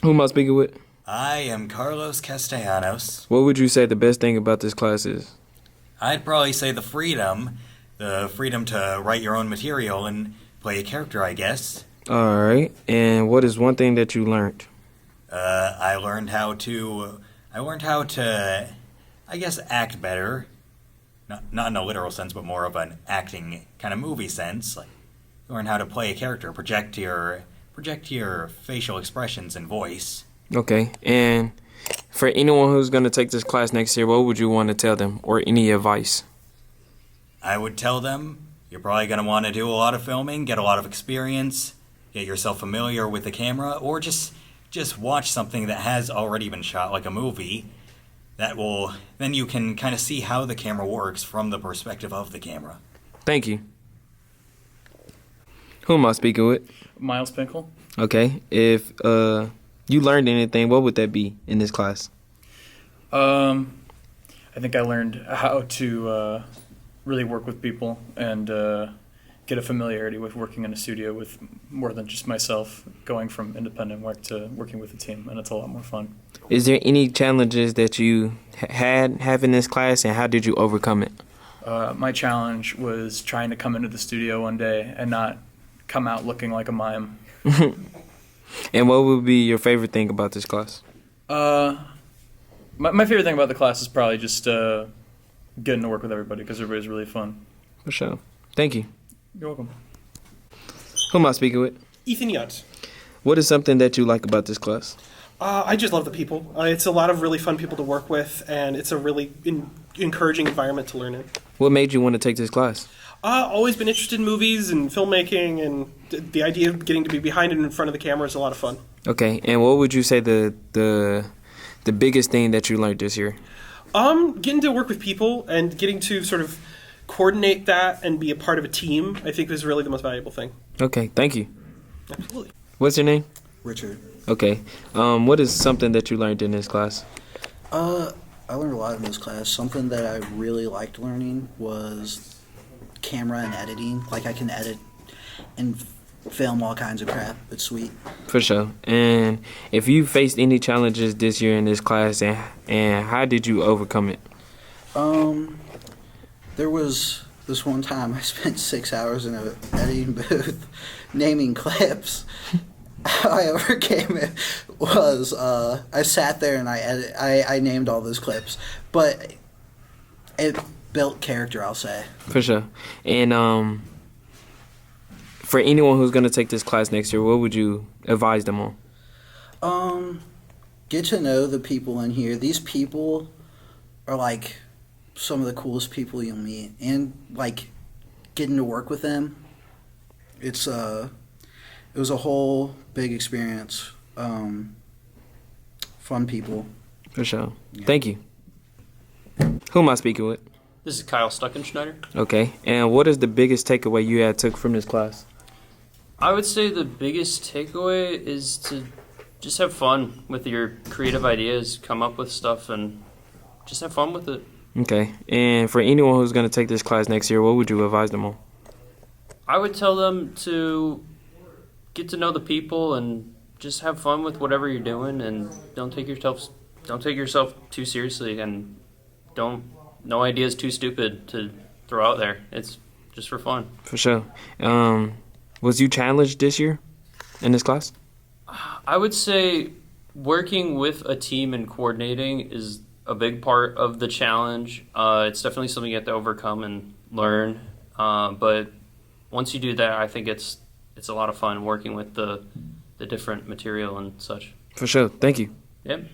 Who am I speaking with? I am Carlos Castellanos. What would you say the best thing about this class is? I'd probably say the freedom to write your own material and play a character, I guess. All right. And what is one thing that you learned? I learned how to, I guess, act better. Not in a literal sense, but more of an acting kind of movie sense. Like, learn how to play a character, project your facial expressions and voice. Okay. And for anyone who's going to take this class next year, what would you want to tell them or any advice? I would tell them you're probably going to want to do a lot of filming, get a lot of experience, get yourself familiar with the camera, or just watch something that has already been shot, like a movie. Then you can kind of see how the camera works from the perspective of the camera. Thank you. Who am I speaking with? Miles Pinkle. Okay. If you learned anything, what would that be in this class? I think I learned how to really work with people and get a familiarity with working in a studio with more than just myself, going from independent work to working with a team, and it's a lot more fun. Is there any challenges that you had having this class, and how did you overcome it? My challenge was trying to come into the studio one day and not come out looking like a mime. And what would be your favorite thing about this class? My favorite thing about the class is probably just getting to work with everybody because everybody's really fun. For sure. Thank you. You're welcome. Who am I speaking with? Ethan Yunt. What is something that you like about this class? I just love the people. It's a lot of really fun people to work with, and it's a really encouraging environment to learn in. What made you want to take this class? Always been interested in movies and filmmaking, and the idea of getting to be behind and in front of the camera is a lot of fun. Okay, and what would you say the biggest thing that you learned this year? Getting to work with people and getting to sort of coordinate that and be a part of a team, I think, is really the most valuable thing. Okay, thank you. Absolutely. What's your name? Richard. Okay. What is something that you learned in this class? I learned a lot in this class. Something that I really liked learning was camera and editing. Like, I can edit and film all kinds of crap. It's sweet. For sure. And if you faced any challenges this year in this class, and how did you overcome it? There was this one time I spent 6 hours in an editing booth naming clips. How I overcame it was I sat there and I named all those clips, but it built character, I'll say. For sure. And for anyone who's going to take this class next year, what would you advise them on? Get to know the people in here. These people are like some of the coolest people you'll meet, and like getting to work with them. It was a whole big experience. Fun people. For sure. Yeah. Thank you. Who am I speaking with? This is Kyle Stuckenschneider. Okay. And what is the biggest takeaway you had took from this class? I would say the biggest takeaway is to just have fun with your creative ideas, come up with stuff, and just have fun with it. Okay. And for anyone who's going to take this class next year, what would you advise them on? I would tell them to get to know the people and just have fun with whatever you're doing, and don't take yourself too seriously, and no idea is too stupid to throw out there. It's just for fun. For sure. Was you challenged this year in this class? I would say working with a team and coordinating is a big part of the challenge. It's definitely something you have to overcome and learn. But once you do that, I think it's a lot of fun working with the different material and such. For sure. Thank you. Yep.